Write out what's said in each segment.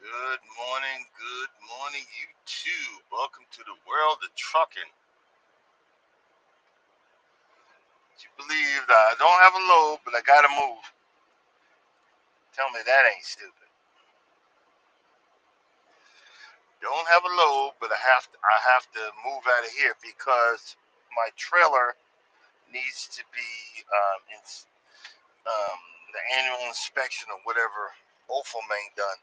Good morning, YouTube. Welcome to the world of trucking. Would you believe that I don't have a load, but I gotta move? Tell me that ain't stupid. Don't have a load, but I have to move out of here because my trailer needs to be in um, the annual inspection or whatever Ofomane done,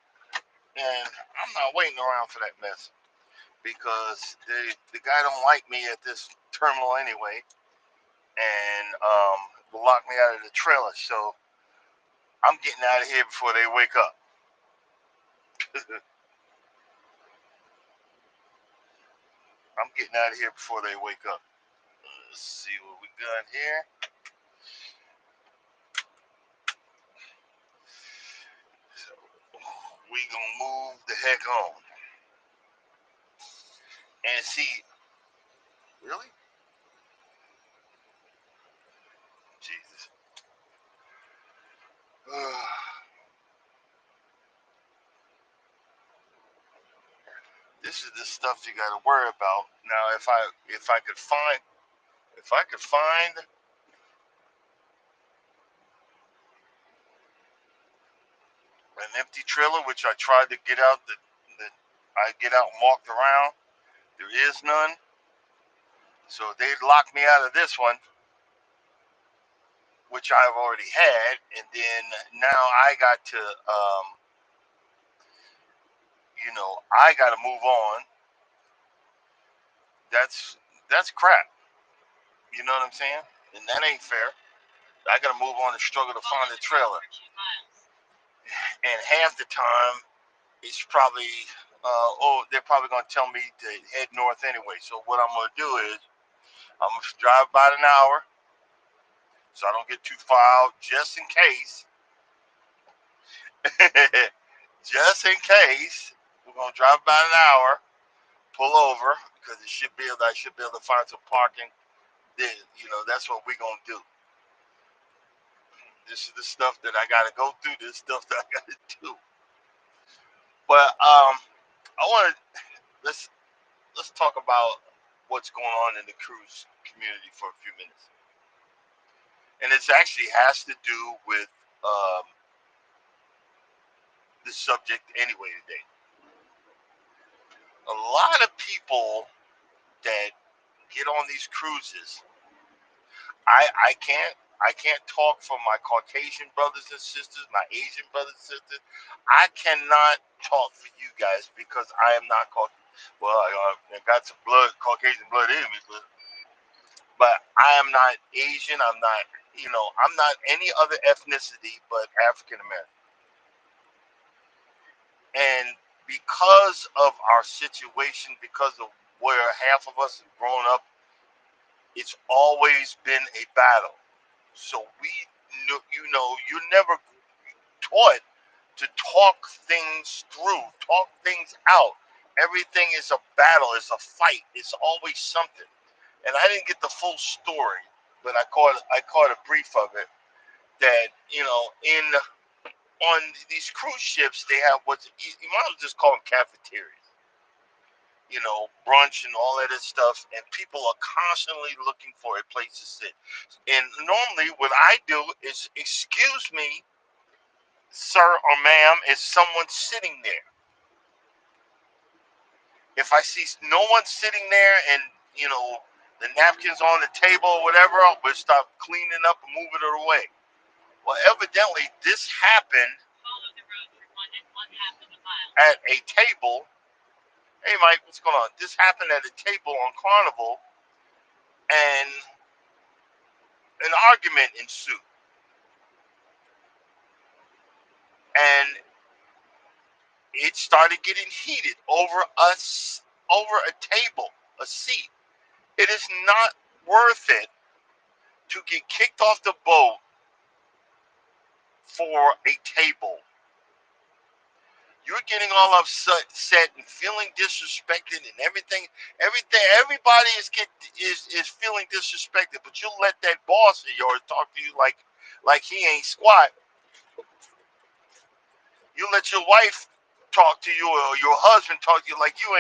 and I'm not waiting around for that mess because the guy don't like me at this terminal anyway, and will lock me out of the trailer. So I'm getting out of here before they wake up. I'm getting out of here before they wake up. Let's see what we got here. So we gonna move the heck on and see. Really? Jesus. This is the stuff you got to worry about. Now, if I could find an empty trailer, which I tried to get out, that I get out and walked around. There is none. So they locked me out of this one, which I've already had, and then now I got to, I got to move on. That's crap. You know what I'm saying? And that ain't fair. I got to move on and struggle to find a trailer. And half the time, it's probably, they're probably gonna tell me to head north anyway. So what I'm gonna do is I'm gonna drive about an hour, so I don't get too far out, just in case. Just in case, we're gonna drive about an hour, pull over because I should be able to find some parking. Then that's what we're gonna do. This is the stuff that I gotta go through. This stuff that I gotta do. But I want to let's let's talk about what's going on in the cruise community for a few minutes, and it actually has to do with um, the subject anyway today. A lot of people that get on these cruises, I can't talk for my Caucasian brothers and sisters, my Asian brothers and sisters. I cannot talk for you guys because I am not Caucasian. Well, I got some Caucasian blood in me, but I am not Asian. I'm not any other ethnicity but African American. And because of our situation, because of where half of us have grown up, it's always been a battle. So you're never taught to talk things through, talk things out. Everything is a battle, it's a fight, it's always something. And I didn't get the full story, but I caught a brief of it that in on these cruise ships they have what you might as well just call them cafeterias, brunch and all of this stuff, and people are constantly looking for a place to sit. And normally, what I do is, excuse me, sir or ma'am, is someone sitting there. If I see no one sitting there and, the napkins on the table or whatever, we'll stop cleaning up and moving it away. Well, evidently, this happened at a table. Hey, Mike, what's going on? This happened at a table on Carnival, and an argument ensued. And it started getting heated over us, over a table, a seat. It is not worth it to get kicked off the boat for a table. You're getting all upset and feeling disrespected and everything. Everybody is feeling disrespected, but you let that boss of yours talk to you like he ain't squat. You let your wife talk to you or your husband talk to you like you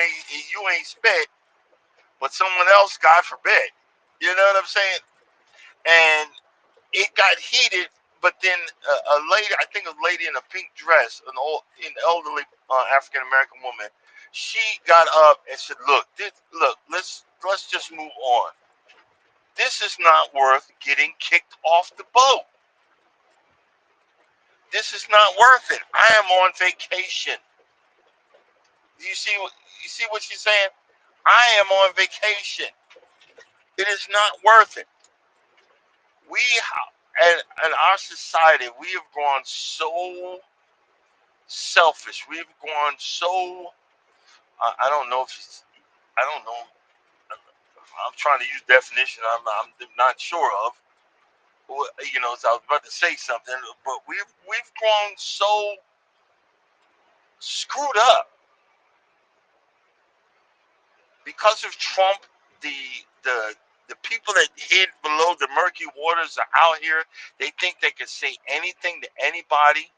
ain't spit, but someone else, God forbid. You know what I'm saying? And it got heated, but then a lady, I think a lady in a pink dress, an elderly African American woman, she got up and said, "Look, let's just move on. This is not worth getting kicked off the boat. This is not worth it. I am on vacation." Do you see what she's saying? I am on vacation. It is not worth it. We and our society, we have gone so selfish. We've gone so I don't know if it's, I don't know. I'm trying to use definition. I'm not sure of. You know, so I was about to say something, but we've grown so screwed up because of Trump. The the the people that hid below the murky waters are out here. They think they can say anything to anybody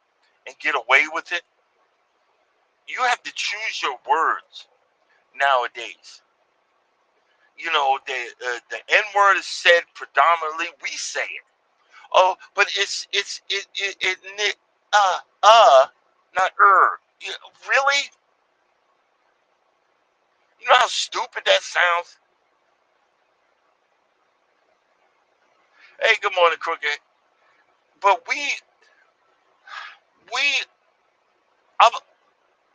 and get away with it. You have to choose your words nowadays. You know, the N word is said predominantly. We say it. Oh, but it not You know, really? You know how stupid that sounds? Hey, good morning, Crooked. But we, I'm,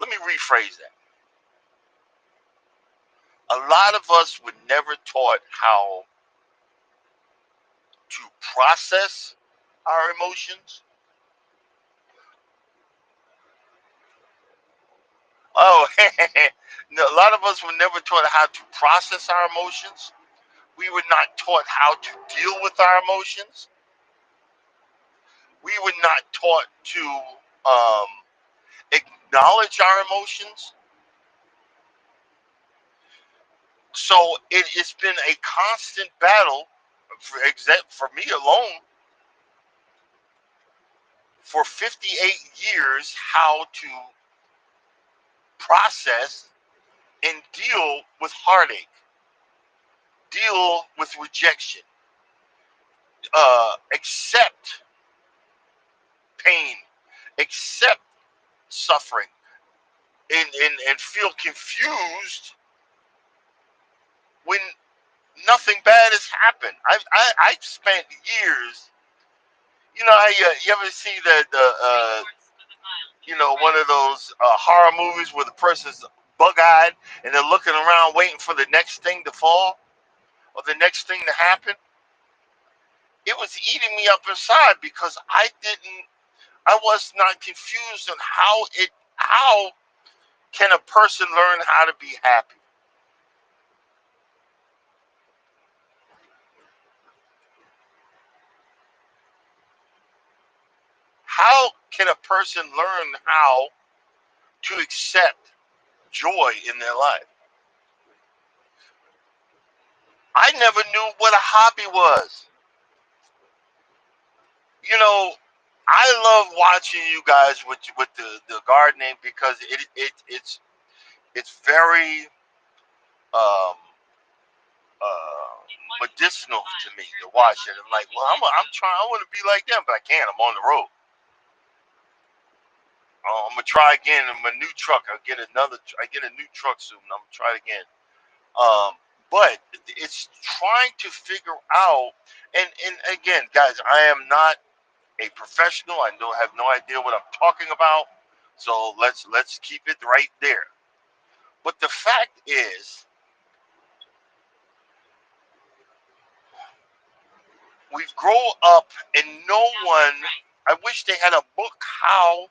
let me rephrase that. A lot of us were never taught how to process our emotions. Oh, no, a lot of us were never taught how to process our emotions. We were not taught how to deal with our emotions. We were not taught to um, acknowledge our emotions. So it's been a constant battle for me alone for 58 years how to process and deal with heartache, deal with rejection, accept pain, accept suffering, and feel confused when nothing bad has happened. I've spent years. You know, you ever see the you know, one of those horror movies where the person's bug-eyed and they're looking around waiting for the next thing to fall or the next thing to happen? It was eating me up inside because I was not confused on how can a person learn how to be happy? How can a person learn how to accept joy in their life? I never knew what a hobby was. You know, I love watching you guys with the gardening because it's very um, uh, medicinal to me to watch it. I'm like, well, I'm trying. I want to be like them, but I can't. I'm on the road. I'm gonna try again in my new truck. I get a new truck soon. I'm gonna try it again. Um, but it's trying to figure out. And again, guys, I am not a professional. I don't have no idea what I'm talking about. So let's keep it right there. But the fact is, we've grown up and no one. I wish they had a book how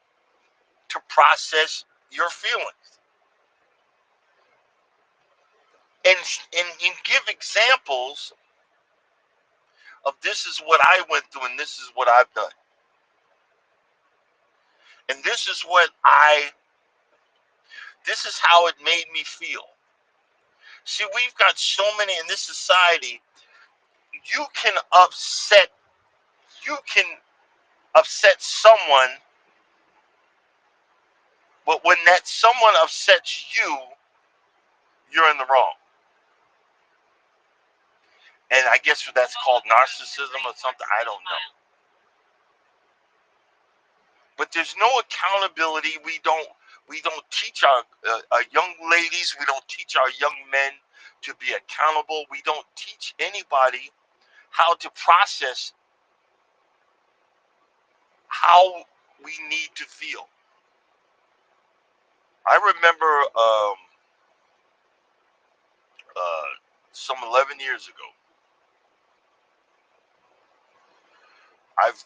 to process your feelings and and give examples of this is what I went through and this is what I've done and this is how it made me feel. See, we've got so many in this society. You can upset you can upset someone But when that someone upsets you, you're in the wrong. And I guess that's called narcissism or something. I don't know. But there's no accountability. We don't teach our young ladies. We don't teach our young men to be accountable. We don't teach anybody how to process how we need to feel. I remember uh, some 11 years ago. I've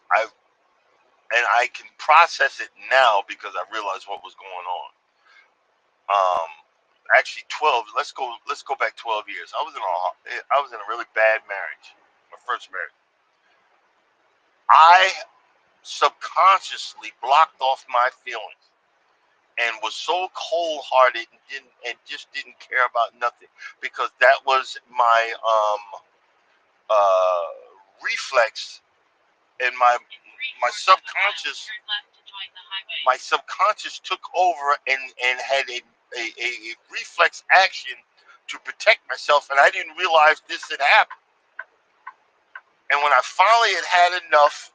and I can process it now because I realized what was going on. Um, Actually, 12. Let's go back 12 years. I was in a really bad marriage, my first marriage. I subconsciously blocked off my feelings and was so cold-hearted and just didn't care about nothing because that was my uh, reflex and my subconscious took over and had a reflex action to protect myself, and I didn't realize this had happened. And when I finally had enough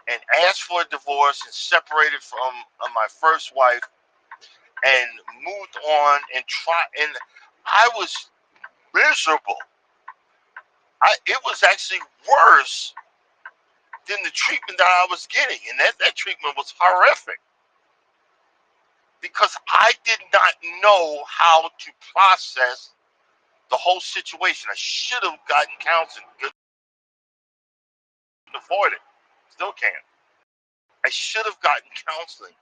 and asked for a divorce and separated from my first wife and moved on and I was miserable. It was actually worse than the treatment that I was getting, and that treatment was horrific because I did not know how to process the whole situation. I should have gotten counseling. Couldn't afford it. Still can't. I should have gotten counseling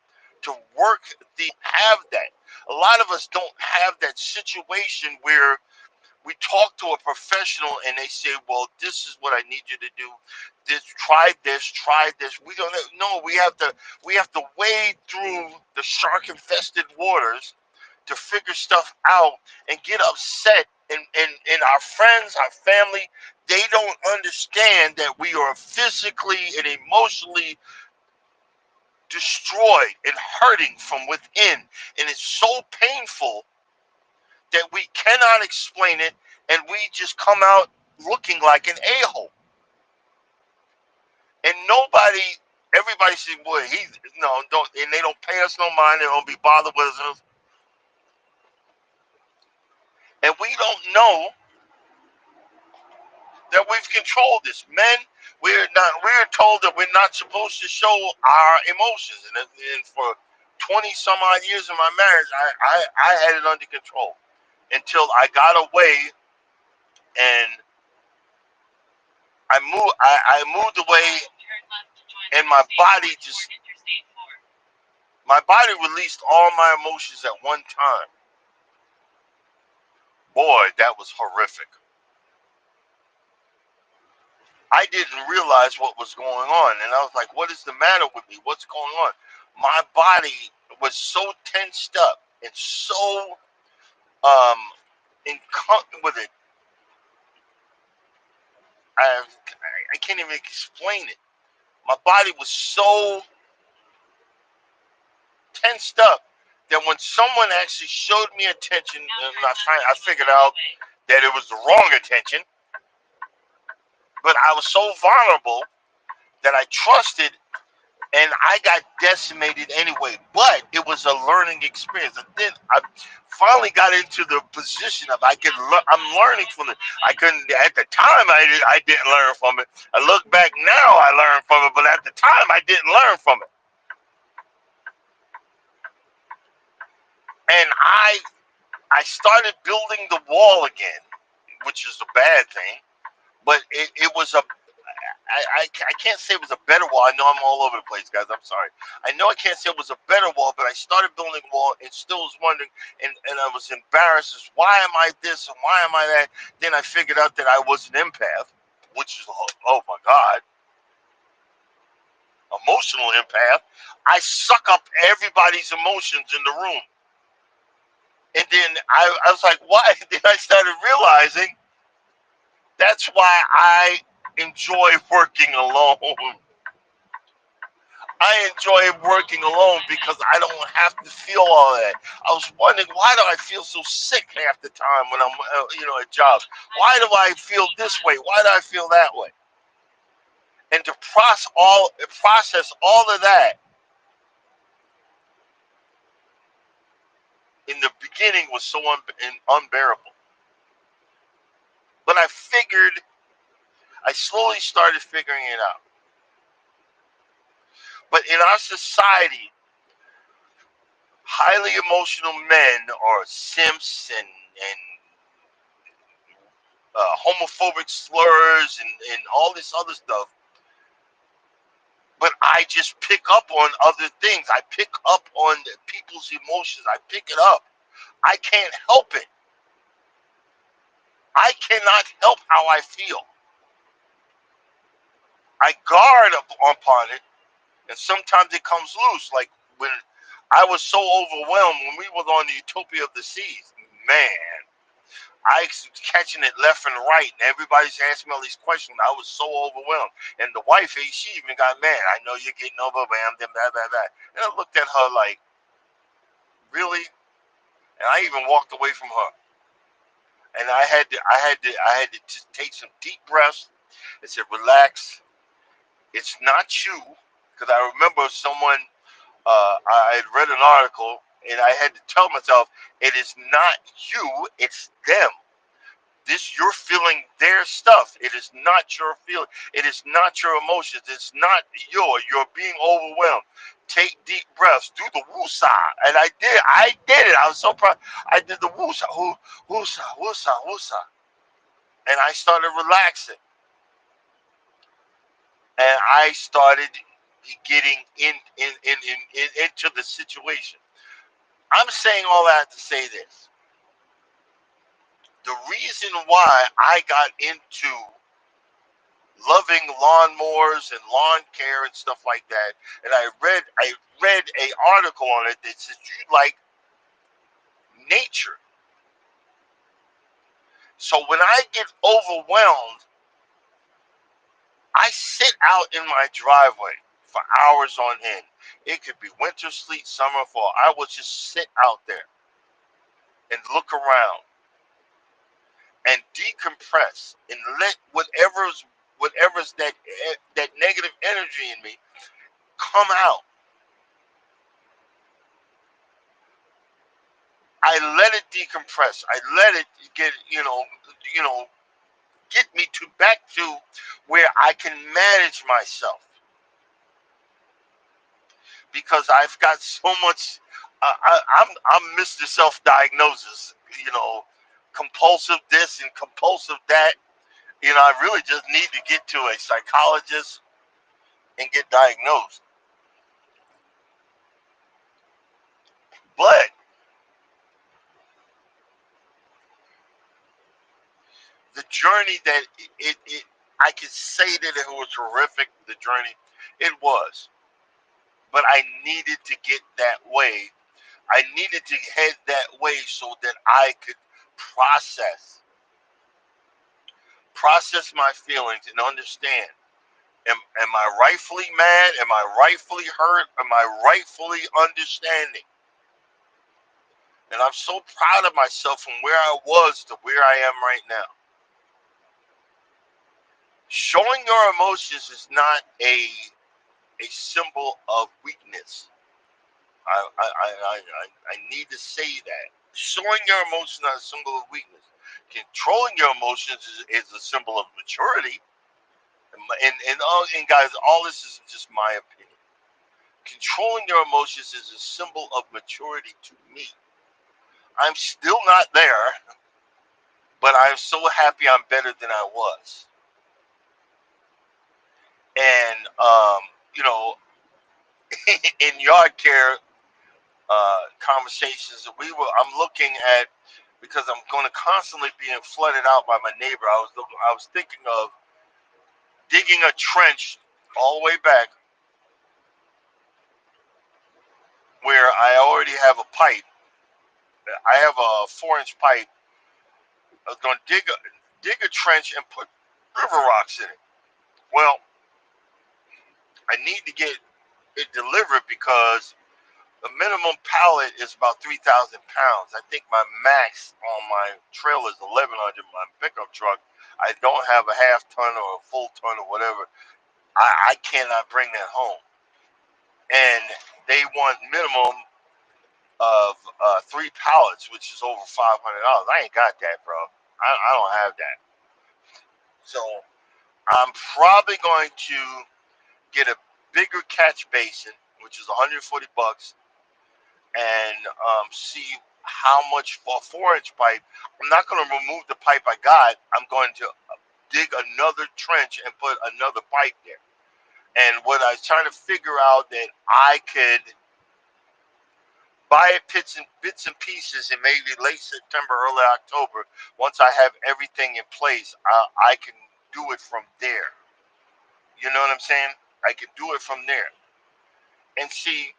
to work have that. A lot of us don't have that situation where we talk to a professional and they say, well, this is what I need you to do. Try this. We don't know. We have to wade through the shark infested waters to figure stuff out and get upset. And our friends, our family, they don't understand that we are physically and emotionally destroyed and hurting from within. And it's so painful that we cannot explain it, and we just come out looking like an a-hole. And everybody says, boy, he's, no, don't, and they don't pay us no mind, they don't be bothered with us. And we don't know that we've controlled this. Men, we're told that we're not supposed to show our emotions. And for 20 some odd years of my marriage, I had it under control until I got away and I moved away, and my body released all my emotions at one time. Boy, that was horrific. I didn't realize what was going on, and I was like, "What is the matter with me? What's going on?" My body was so tensed up and so um in with it. I I can't even explain it. My body was so tensed up that when someone actually showed me attention, and I figured out that it was the wrong attention, but I was so vulnerable that I trusted, and I got decimated anyway. But it was a learning experience. And then I finally got into the position of I'm learning from it. I couldn't at the time. I didn't learn from it. I look back now, I learned from it, but at the time, I didn't learn from it. And I started building the wall again, which is a bad thing. But it was I can't say it was a better wall. I know I'm all over the place, guys. I'm sorry. I know I can't say it was a better wall, but I started building a wall and still was wondering, and I was embarrassed as why am I this and why am I that? Then I figured out that I was an empath, which is, oh my God, emotional empath. I suck up everybody's emotions in the room. And then I was like, why? Then I started realizing that's why I enjoy working alone. I enjoy working alone because I don't have to feel all that. I was wondering, why do I feel so sick half the time when I'm, at jobs? Why do I feel this way? Why do I feel that way? And to process all of that in the beginning was so unbearable. But I slowly started figuring it out. But in our society, highly emotional men are simps and homophobic slurs and all this other stuff. But I just pick up on other things. I pick up on people's emotions. I pick it up. I can't help it. I cannot help how I feel. I guard upon it, and sometimes it comes loose. Like when I was so overwhelmed when we were on the Utopia of the Seas, man, I was catching it left and right, and everybody's asking me all these questions. I was so overwhelmed, and the wife, she even got mad. I know you're getting over, man. Blah blah blah. And I looked at her like, really? And I even walked away from her. And I had to take some deep breaths and said, relax. It's not you, because I remember someone. I had read an article, and I had to tell myself, it is not you, it's them. This, you're feeling their stuff. It is not your feeling. It is not your emotions. It's not you're being overwhelmed. Take deep breaths. Do the woosah. And I did. I did it. I was so proud. I did the woosah. Woosah, woosah, woosah. And I started relaxing. And I started getting into the situation. I'm saying all that to say this. The reason why I got into loving lawnmowers and lawn care and stuff like that, and I read a article on it that says you like nature. So when I get overwhelmed, I sit out in my driveway for hours on end. It could be winter, sleet, summer, fall. I will just sit out there and look around and decompress and let whatever's that negative energy in me come out. I let it decompress. I let it get you know get me to back to where I can manage myself, because I've got so much. I'm Mr. Self-diagnosis. You know, compulsive this and compulsive that. I really just need to get to a psychologist and get diagnosed. But the journey that I can say that it was horrific. The journey, it was, but I needed to get that way. I needed to head that way so that I could process my feelings and understand. Am I rightfully mad? Am I rightfully hurt? Am I rightfully understanding? And I'm so proud of myself from where I was to where I am right now. Showing your emotions is not a symbol of weakness. I need to say that. Showing your emotions is not a symbol of weakness. Controlling your emotions is a symbol of maturity. And guys, all this is just my opinion. Controlling your emotions is a symbol of maturity to me. I'm still not there, but I'm so happy I'm better than I was. And you know, in yard care conversations that I'm looking at, because I'm going to constantly being flooded out by my neighbor. I was thinking of digging a trench all the way back where I already have a pipe. I have a 4-inch pipe. I was going to dig a trench and put river rocks in it. Well, I need to get it delivered because the minimum pallet is about 3,000 pounds. I think my max on my trailer is 1,100. My pickup truck, I don't have a half ton or a full ton or whatever. I cannot bring that home, and they want minimum of 3 pallets, which is over $500. I ain't got that, bro. I don't have that. So I'm probably going to get a bigger catch basin, which is 140 bucks, and see how much for a 4-inch pipe. I'm not going to remove the pipe I got. I'm going to dig another trench and put another pipe there. And what I was trying to figure out that I could buy it bits and pieces in maybe late September, early October. Once I have everything in place, I can do it from there. You know what I'm saying? I can do it from there. And see,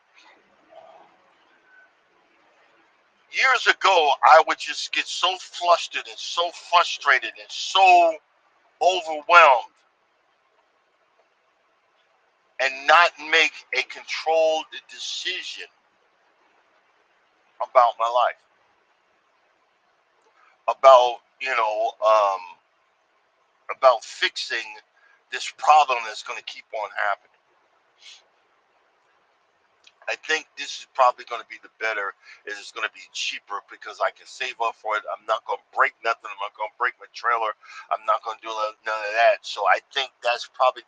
years ago, I would just get so flustered and so frustrated and so overwhelmed and not make a controlled decision about my life, about, about fixing this problem that's going to keep on happening. I think this is probably going to be the better. It's going to be cheaper because I can save up for it. I'm not going to break nothing. I'm not going to break my trailer. I'm not going to do none of that. So I think that's probably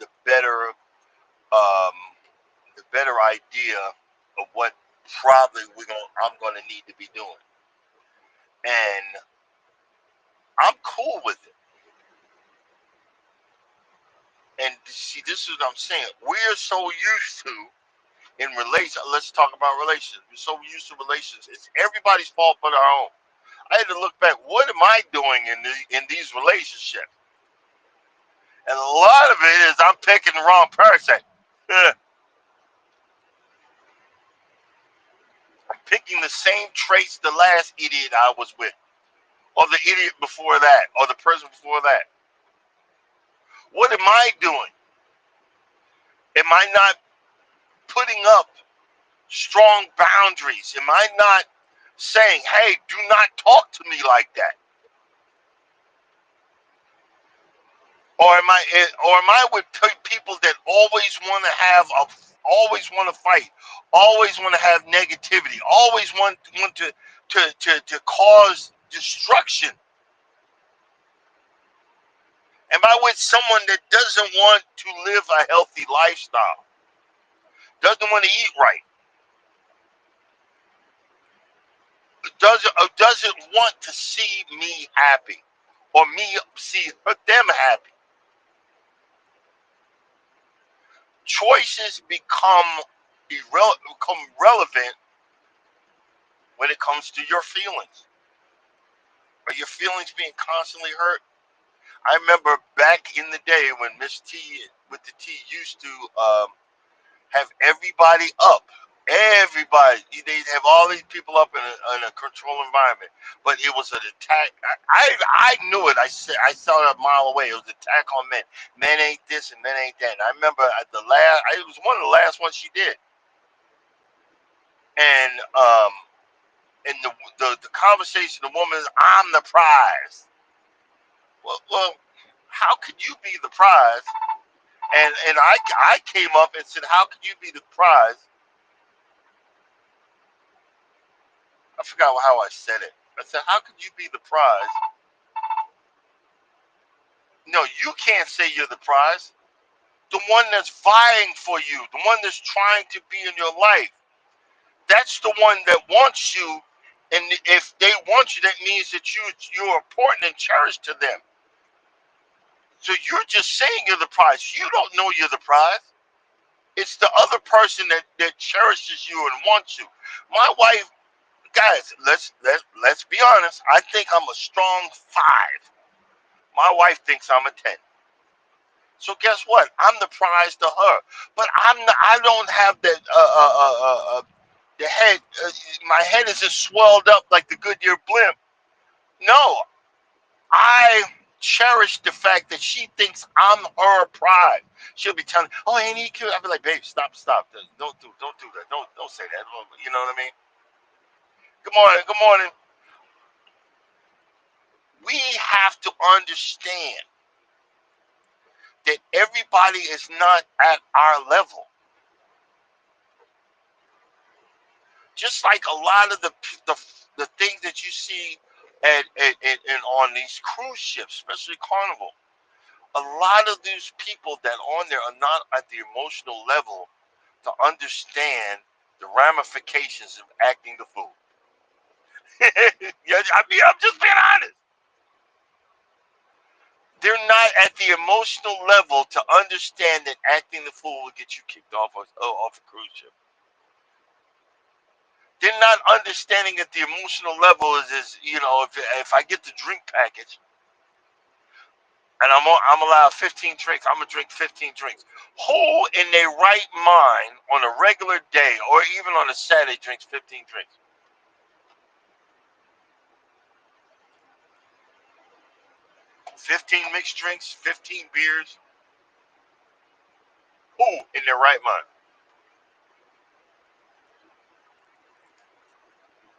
um, the better idea of what probably I'm going to need to be doing. And I'm cool with it. And see, this is what I'm saying. We're so used to in relation. Let's talk about relations. We're so used to relations. It's everybody's fault but our own. I had to look back. What am I doing in these relationships? And a lot of it is I'm picking the wrong person. I'm picking the same traits the last idiot I was with, or the idiot before that, or the person before that. What am I doing? Am I not putting up strong boundaries? Am I not saying, "Hey, do not talk to me like that"? Or am I with people that always want to fight, always want to have negativity, always want to cause destruction? Am I with someone that doesn't want to live a healthy lifestyle, doesn't want to eat right, doesn't want to see me happy, or me see them happy? Choices become relevant when it comes to your feelings. Are your feelings being constantly hurt? I remember back in the day when Miss T with the T used to have everybody up. Everybody, they'd have all these people up in a controlled environment, but it was an attack. I knew it. I saw it a mile away. It was an attack on men. Men ain't this and men ain't that. And I remember at the last, it was one of the last ones she did, and the conversation, the woman is, "I'm the prize." Well, how could you be the prize? And I came up and said, how could you be the prize? I forgot how I said it. I said, how could you be the prize? No, you can't say you're the prize. The one that's vying for you, the one that's trying to be in your life, that's the one that wants you. And if they want you, that means that you're important and cherished to them. So you're just saying you're the prize. You don't know you're the prize. It's the other person that cherishes you and wants you. My wife, guys, let's be honest. I think I'm a strong 5. My wife thinks I'm a 10. So guess what? I'm the prize to her. But I don't have that the head. My head is just swelled up like the Goodyear blimp. No, I. cherish the fact that she thinks I'm her pride. She'll be telling, "Oh, ain't he cute?" I'll be like, "Babe, stop. Don't do that. Don't say that." You know what I mean? Good morning. Good morning. We have to understand that everybody is not at our level. Just like a lot of the, the things that you see at on these cruise ships, especially Carnival, a lot of these people that on there are not at the emotional level to understand the ramifications of acting the fool. Yeah, I mean, I'm just being honest. They're not at the emotional level to understand that acting the fool will get you kicked off a cruise ship. They're not understanding at the emotional level is if I get the drink package and I'm allowed 15 drinks, I'm gonna drink 15 drinks. Who in their right mind on a regular day or even on a Saturday drinks 15 drinks? 15 mixed drinks, 15 beers. Who in their right mind?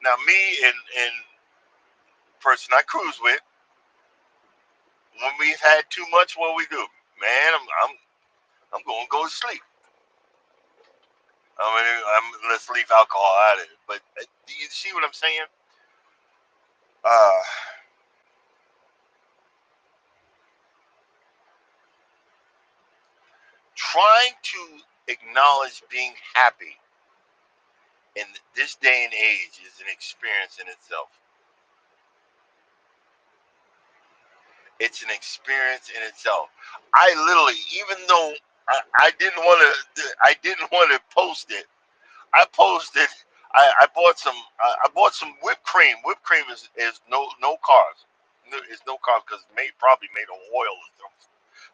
Now me and person I cruise with, when we've had too much, what we do? Man, I'm gonna go to sleep. I mean, let's leave alcohol out of it. But do you see what I'm saying? Uh, Trying to acknowledge being happy in this day and age is an experience in itself. It's an experience in itself. I literally, even though I didn't want to post it. I posted. I bought some. I bought some whipped cream. Whipped cream is no carbs. It's no carbs because probably made of oil or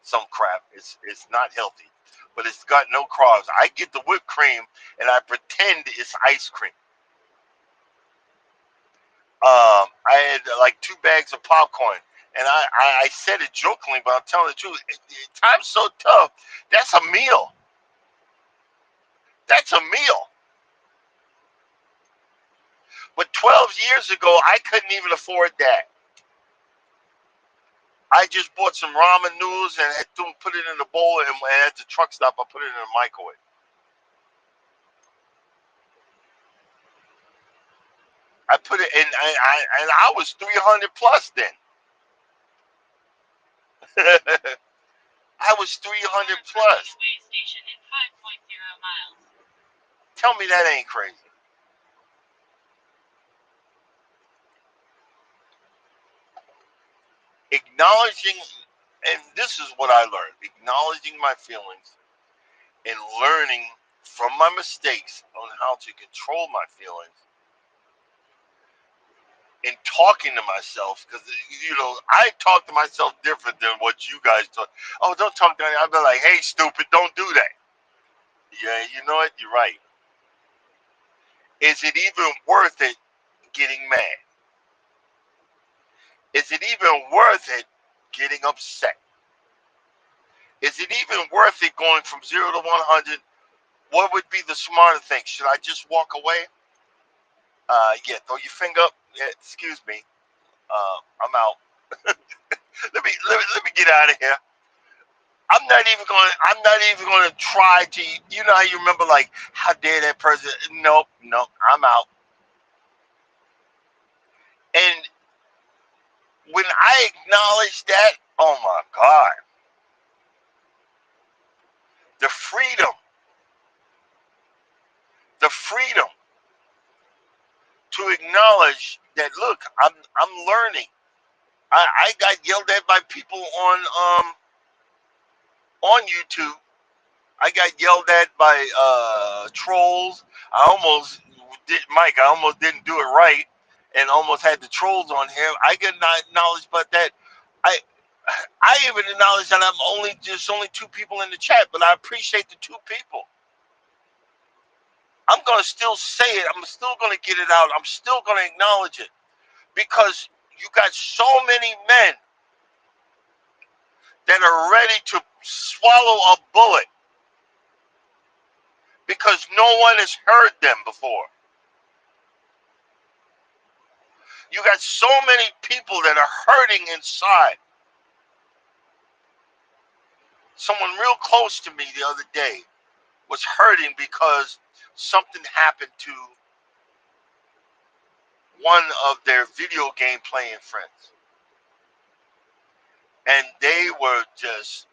some crap. It's not healthy, but it's got no carbs. I get the whipped cream and I pretend it's ice cream. I had like 2 bags of popcorn, and I said it jokingly, but I'm telling the truth. Time's so tough. That's a meal. That's a meal. But 12 years ago, I couldn't even afford that. I just bought some ramen noodles and put it in a bowl, and at the truck stop, I put it in a microwave. I put it in, and I was 300 plus then. I was 300 plus. Tell me that ain't crazy. Acknowledging, and this is what I learned: acknowledging my feelings and learning from my mistakes on how to control my feelings and talking to myself, because I talk to myself different than what you guys talk. Oh, don't talk to me. I'll be like, hey, stupid, don't do that. Yeah, you know what? You're right. Is it even worth it getting mad? Is it even worth it getting upset? Is it even worth it going from 0 to 100? What would be the smarter thing? Should I just walk away? Yeah, throw your finger up. Yeah, excuse me. I'm out. Let me get out of here. I'm not even gonna try to. You know how you remember, like, how dare that person? Nope, nope. I'm out. And when I acknowledge that, oh my God, the freedom, the freedom to acknowledge that. Look, I'm learning. I got yelled at by people on YouTube. I got yelled at by trolls. I almost did, Mike. I almost didn't do it right, and almost had the trolls on here. I get not acknowledged, but that I I even acknowledge that there's only 2 people in the chat, but I appreciate the 2 people. I'm gonna still say it. I'm still gonna get it out. I'm still gonna acknowledge it because you got so many men that are ready to swallow a bullet because no one has heard them before. You got so many people that are hurting inside. Someone real close to me the other day was hurting because something happened to one of their video game playing friends. And they were just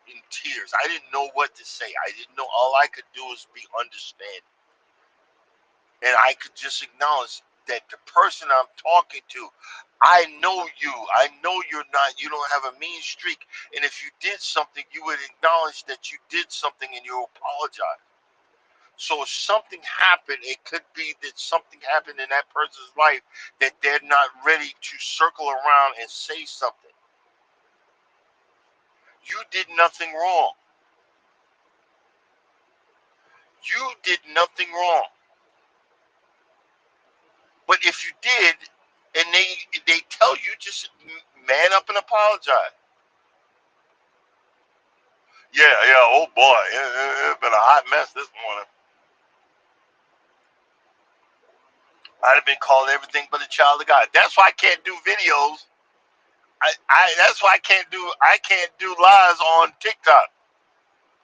in tears. I didn't know what to say. I didn't know. All I could do was be understanding. And I could just acknowledge that the person I'm talking to, I know you. I know you don't have a mean streak. And if you did something, you would acknowledge that you did something and you apologize. So if something happened, it could be that something happened in that person's life that they're not ready to circle around and say something. You did nothing wrong. You did nothing wrong. But if you did, and they tell you, just man up and apologize. Yeah. Oh boy, it's been a hot mess this morning. I'd have been called everything but a child of God. That's why I can't do videos. That's why I can't do lives on TikTok.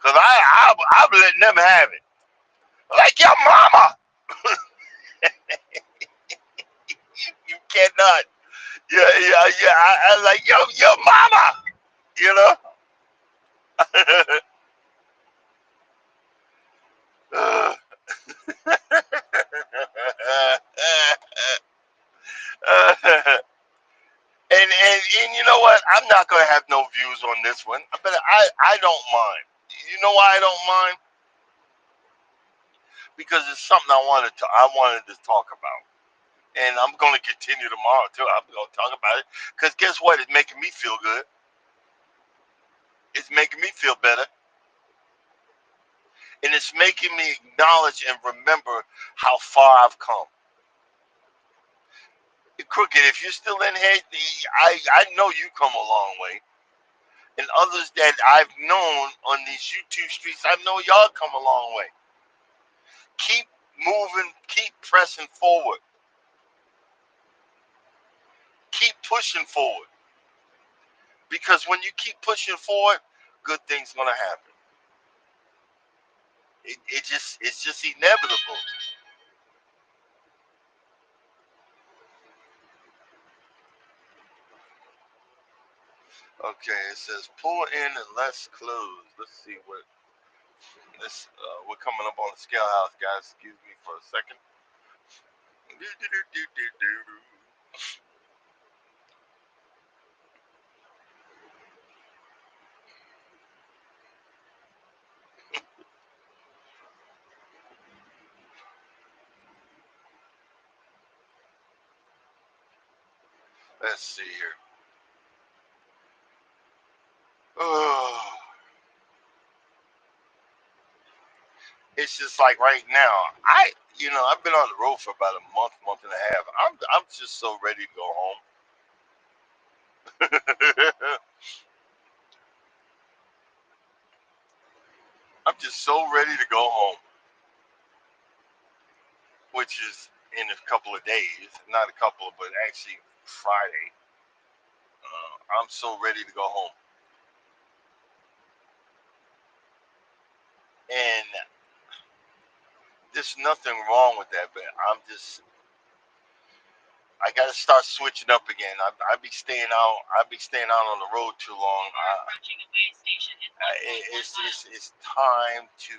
Cause I'm letting them have it. Like your mama. You cannot. Yeah. I like your mama. You know. Uh, and you know what? I'm not gonna have no views on this one, but I don't mind. You know why I don't mind? Because it's something I wanted to talk about, and I'm gonna continue tomorrow too. I'm gonna talk about it because guess what? It's making me feel good. It's making me feel better, and it's making me acknowledge and remember how far I've come. Crooked, if you're still in here, I know you come a long way. And others that I've known on these YouTube streets, I know y'all come a long way. Keep moving, keep pressing forward, keep pushing forward. Because when you keep pushing forward, good things gonna happen. It's just inevitable. Okay, it says pull in and less close. Let's see what this we're coming up on the scale house, guys. Excuse me for a second. Let's see here. Oh, it's just like right now. I've been on the road for about a month and a half. I'm just so ready to go home. I'm just so ready to go home, which is in a couple of days. Not a couple, but actually Friday. I'm so ready to go home, and there's nothing wrong with that. But I got to start switching up again. I be staying out. I be staying out on the road too long. It's time to,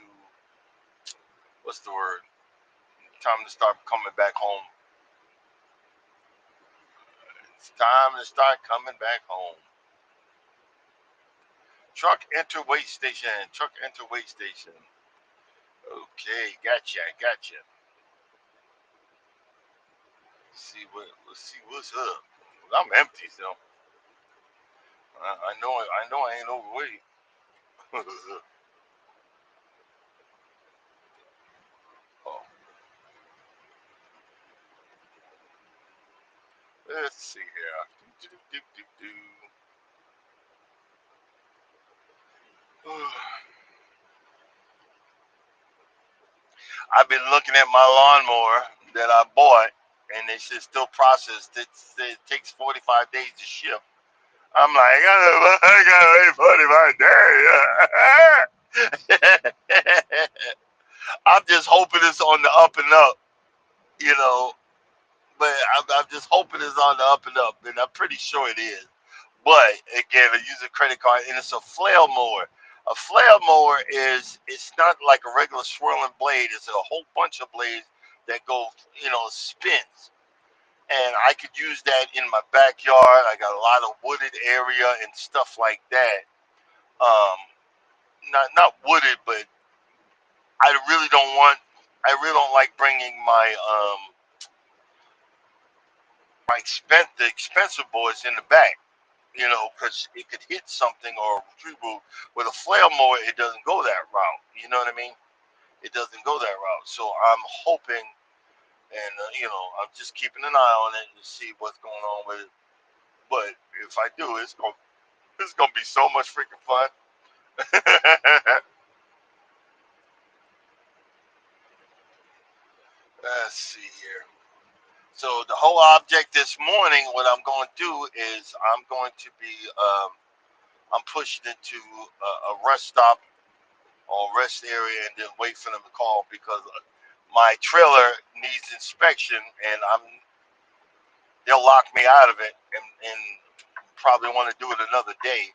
what's the word? Time to start coming back home. It's time to start coming back home. Truck enter wait station. Truck enter wait station. Okay, gotcha. Let's see what's up. I'm empty, so I know I ain't overweight. Oh, let's see here. I've been looking at my lawnmower that I bought, and they said still processed. It takes 45 days to ship. I'm like, I gotta wait 45 days. I'm just hoping it's on the up and up, you know. But I'm just hoping it's on the up and up, and I'm pretty sure it is. But again, I use a credit card, and it's a flail mower. A flail mower it's not like a regular swirling blade. It's a whole bunch of blades that go, spins. And I could use that in my backyard. I got a lot of wooded area and stuff like that. Um, not wooded, but I really don't want. I really don't like bringing the expensive boys in the back. Because it could hit something or tree root. With a flail mower, it doesn't go that route. You know what I mean? It doesn't go that route. So I'm hoping, and I'm just keeping an eye on it and see what's going on with it. But if I do, it's gonna be so much freaking fun. Let's see here. So the whole object this morning, what I'm going to do is I'm going to be I'm pushing into a rest stop or rest area and then wait for them to call because my trailer needs inspection and they'll lock me out of it and probably want to do it another day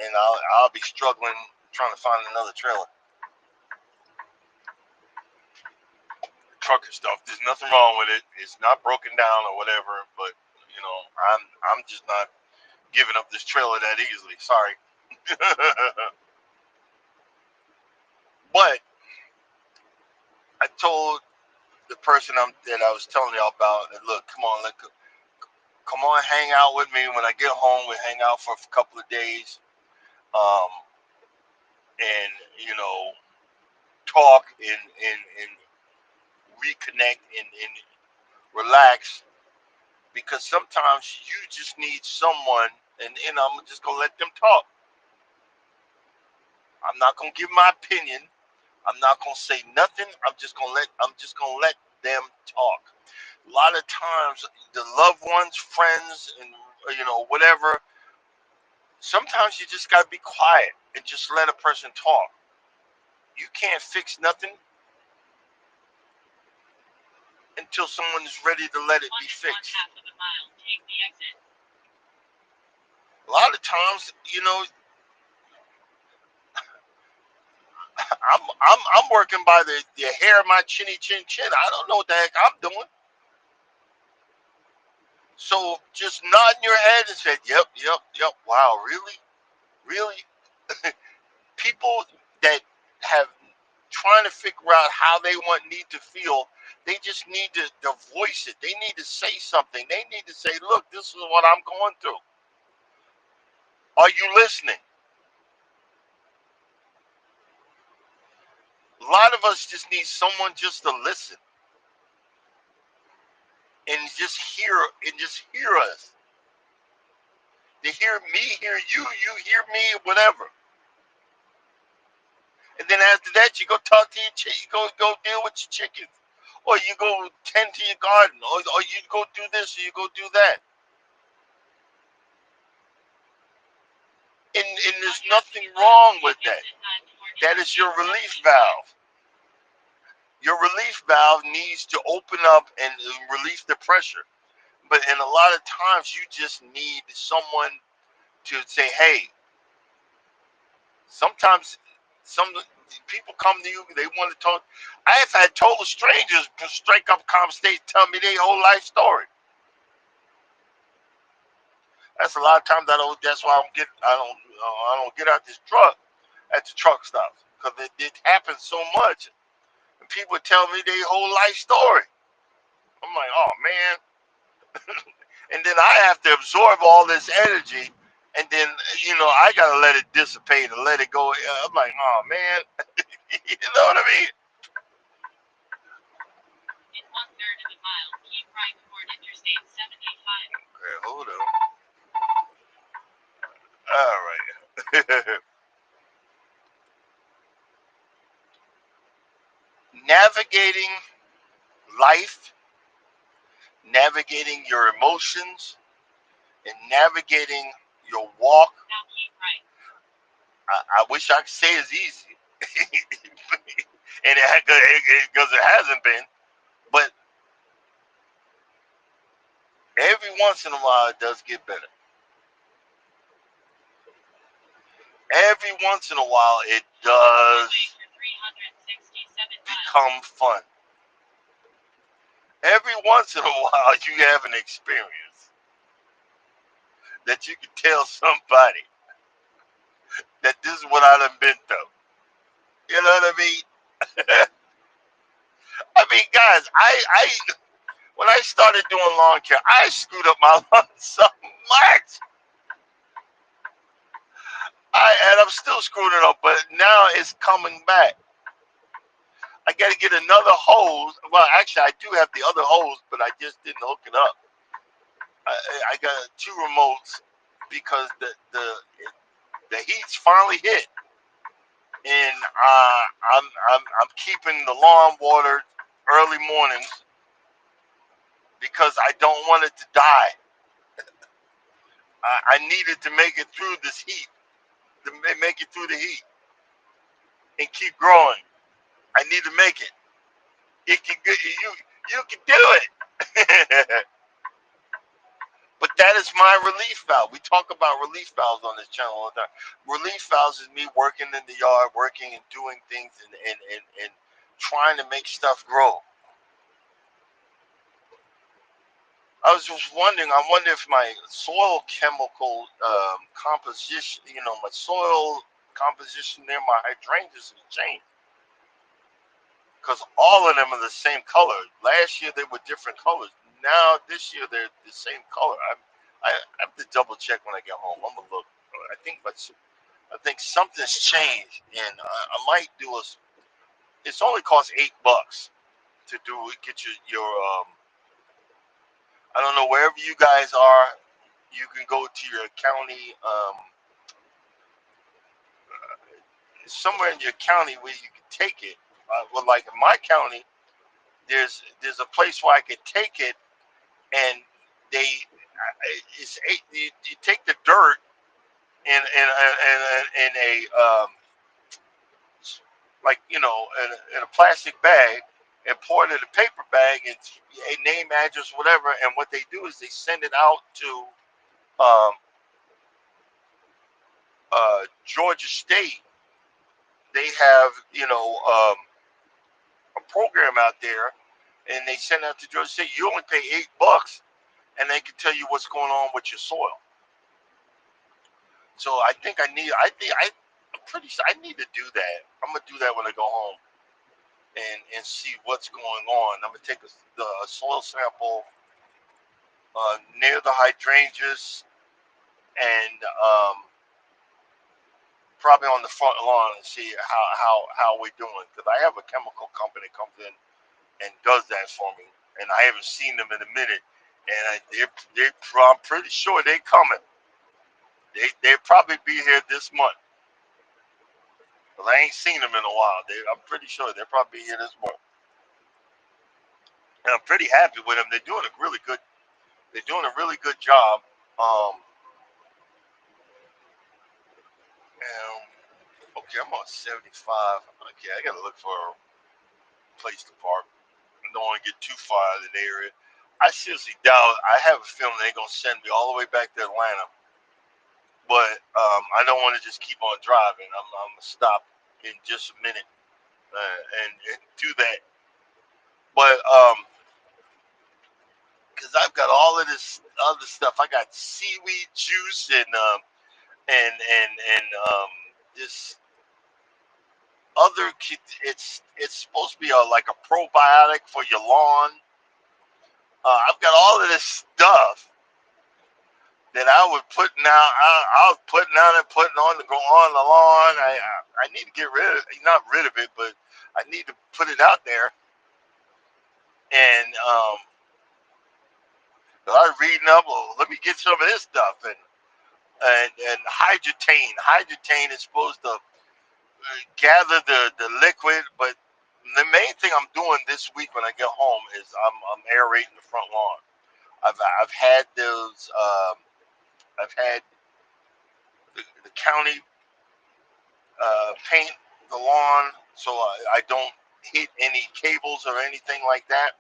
and I'll be struggling trying to find another trailer. Trucker stuff. There's nothing wrong with it. It's not broken down or whatever, but I'm just not giving up this trailer that easily. Sorry. But I told the person that I was telling y'all about, look, come on, hang out with me when I get home. We hang out for a couple of days, um, and talk and reconnect and relax. Because sometimes you just need someone, and I'm just gonna let them talk. I'm not gonna give my opinion. I'm not gonna say nothing. I'm just gonna let them talk. A lot of times, the loved ones, friends, and whatever. Sometimes you just gotta be quiet and just let a person talk. You can't fix nothing until someone is ready to let it be fixed. A lot of times, I'm working by the hair of my chinny chin chin. I don't know what the heck I'm doing. So just nodding your head and said, "Yep, yep, yep." Wow, really, really. People that have trying to figure out how they need to feel. They just need to voice it. They need to say something. They need to say, "Look, this is what I'm going through. Are you listening?" A lot of us just need someone just to listen and just hear us. They hear me, hear you, you hear me, whatever. And then after that, you go talk to your chick. You go deal with your chickens, or you go tend to your garden, or you go do this, or you go do that. And there's nothing wrong with that. That is your relief valve. Your relief valve needs to open up and release the pressure. But in a lot of times, you just need someone to say, "Hey." Sometimes some people come to you, they want to talk. I have had total strangers strike up conversation, tell me their whole life story. That's a lot of times I don't. That's why I don't get out this truck at the truck stops because it happens so much. And people tell me their whole life story. I'm like, oh man, and then I have to absorb all this energy, and then I gotta let it dissipate and let it go. I'm like, oh man, you know what I mean? Okay, hold on. All right. navigating life, navigating your emotions, and navigating your walk. I wish I could say it's easy, and because it hasn't been. But every once in a while, it does get better. Every once in a while, it does become fun. Every once in a while, you have an experience that you can tell somebody that this is what I done been through. You know what I mean? I mean, guys, I when I started doing lawn care, I screwed up my lawn so much. And I'm still screwing it up, but now it's coming back. I got to get another hose. Well, actually, I do have the other hose, but I just didn't hook it up. I got two remotes because the heat's finally hit, and I'm keeping the lawn watered early mornings because I don't want it to die. I needed to make it through this heat, to make it through the heat and keep growing. I need to make it. It can you can do it. But that is my relief valve. We talk about relief valves on this channel all the time. Relief valves is me working in the yard, working and doing things and trying to make stuff grow. I was just wondering, I wonder if my soil chemical composition, my soil composition near my hydrangeas has changed. Because all of them are the same color. Last year they were different colors. Now this year they're the same color. I have to double check when I get home. I'm gonna look. I think something's changed, and I might do a. It's only cost $8 to do get your. I don't know, wherever you guys are. You can go to your county. Somewhere in your county where you can take it. Well, like in my county, there's a place where I could take it, and they you take the dirt in a like in a plastic bag and pour it in a paper bag and a name, address, whatever. And what they do is they send it out to um, Georgia State. They have a program out there, and they send out to Georgia State. You only pay $8, and they can tell you what's going on with your soil. So I think I'm pretty sure I need to do that. I'm gonna do that when I go home and see what's going on. I'm gonna take the soil sample near the hydrangeas and probably on the front lawn and see how we're doing, because I have a chemical company comes in and does that for me, and I haven't seen them in a minute, and I'm pretty sure they're coming. They'll probably be here this month. But I ain't seen them in a while. I'm pretty sure they'll probably be here this month. And I'm pretty happy with them. They're doing a really good. They're doing a really good job. Um, and, okay, I'm on 75. Okay, I gotta look for a place to park. I don't want to get too far out of the area. I seriously doubt. I have a feeling they're gonna send me all the way back to Atlanta. But I don't want to just keep on driving. I'm gonna stop in just a minute and do that. But because I've got all of this other stuff. I got seaweed juice and this other. It's supposed to be like a probiotic for your lawn. I've got all of this stuff that I was putting out. I was putting out and putting on to go on the lawn. I need to get rid of not rid of it, but I need to put it out there. And I was reading up. Well, let me get some of this stuff and hydratane. Hydratane is supposed to gather the liquid, but The main thing I'm doing this week when I get home is I'm aerating the front lawn. I've had those. I've had the county paint the lawn so I don't hit any cables or anything like that.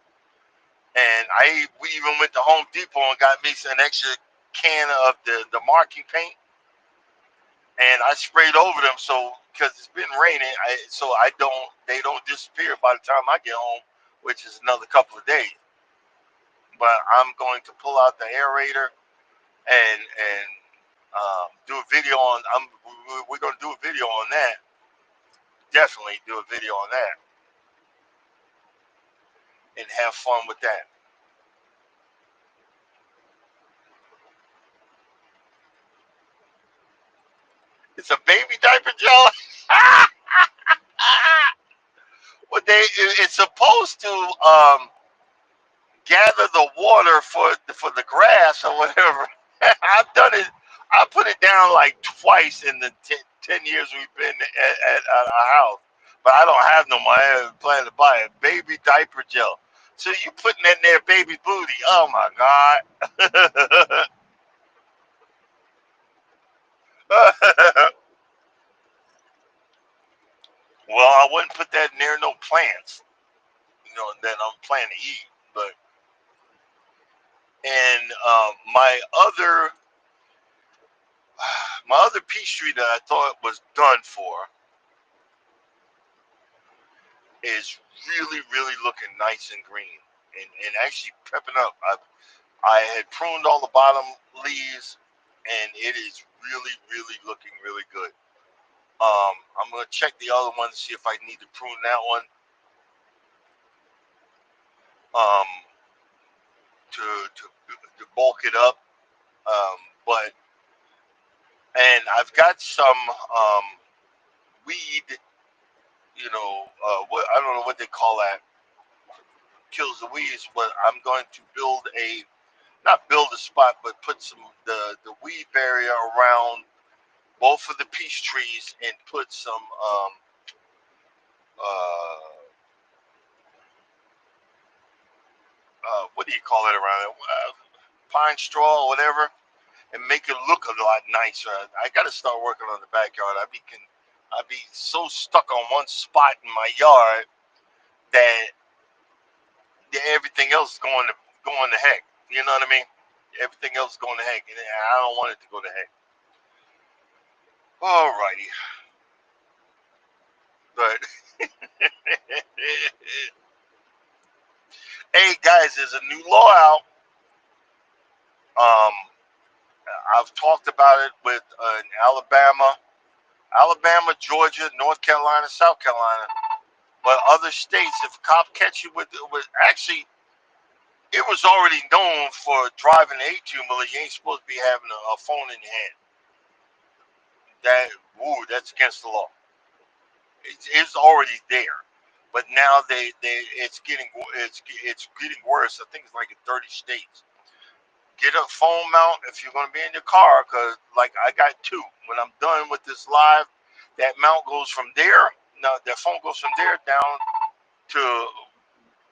And we even went to Home Depot and got me an extra can of the marking paint, and I sprayed over them so because it's been raining, so I don't they don't disappear by the time I get home, which is another couple of days. But I'm going to pull out the aerator and do a video on. We're going to do a video on that. Definitely do a video on that and have fun with that. It's a baby diaper, Joe. What it's supposed to gather the water for the grass or whatever. I've done it. I put it down like twice in the 10 years we've been at our house, but I don't have no money. I plan to buy a baby diaper gel. So you putting that in there, baby booty? Oh my god! Well, I wouldn't put that near no plants, that I'm planning to eat. But and other my other peach tree that I thought was done for is really, really looking nice and green and actually prepping up. I had pruned all the bottom leaves, and it is really, really looking really good. I'm gonna check the other one, see if I need to prune that one. Um, to bulk it up. But I've got some weed. What I don't know what they call that. Kills the weeds, but I'm going to build not build a spot, but put the weed barrier around both of the peach trees and put some what do you call it around it? Pine straw or whatever, and make it look a lot nicer. I got to start working on the backyard. I be so stuck on one spot in my yard that everything else is going to heck. You know what I mean? Everything else is going to heck, and I don't want it to go to heck. Alrighty, but hey guys, there's a new law out. Um, I've talked about it with Alabama, Georgia, North Carolina, South Carolina, but other states. If a cop catch you with actually, it was already known for driving 18 wheeler. You ain't supposed to be having a phone in your hand. That's against the law. It's already there, but now it's getting worse. I think it's like in 30 states. Get a phone mount if you're going to be in your car, because like I got two. When I'm done with this live, that mount goes from there. No, that phone goes from there down to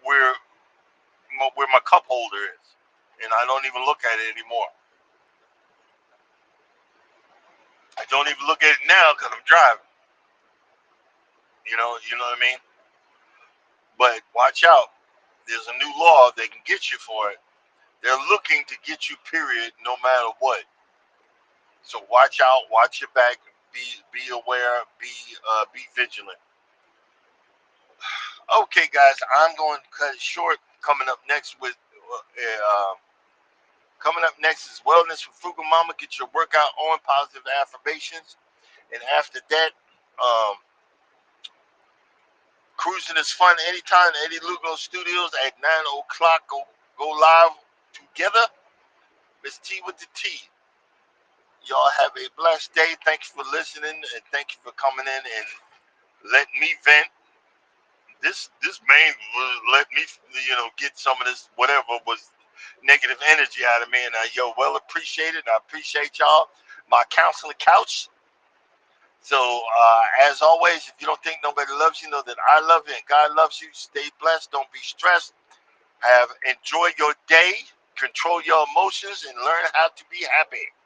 where my cup holder is, and I don't even look at it anymore. I don't even look at it now because I'm driving. You know what I mean. But watch out. There's a new law. They can get you for it. They're looking to get you. Period. No matter what. So watch out. Watch your back. Be aware. Be vigilant. Okay, guys. I'm going to cut it short. Coming up next is Wellness with Frugal Mama. Get your workout on, positive affirmations. And after that, um, cruising is fun anytime. Eddie Lugo Studios at 9 o'clock. Go live together. Miss T with the T. Y'all have a blessed day. Thank you for listening, and thank you for coming in and letting me vent. This man let me, get some of this whatever was negative energy out of me, and well appreciated. And I appreciate y'all. My counseling couch So, as always, if you don't think nobody loves you, know that I love you and God loves you. Stay blessed. Don't be stressed. Enjoy your day. Control your emotions and learn how to be happy.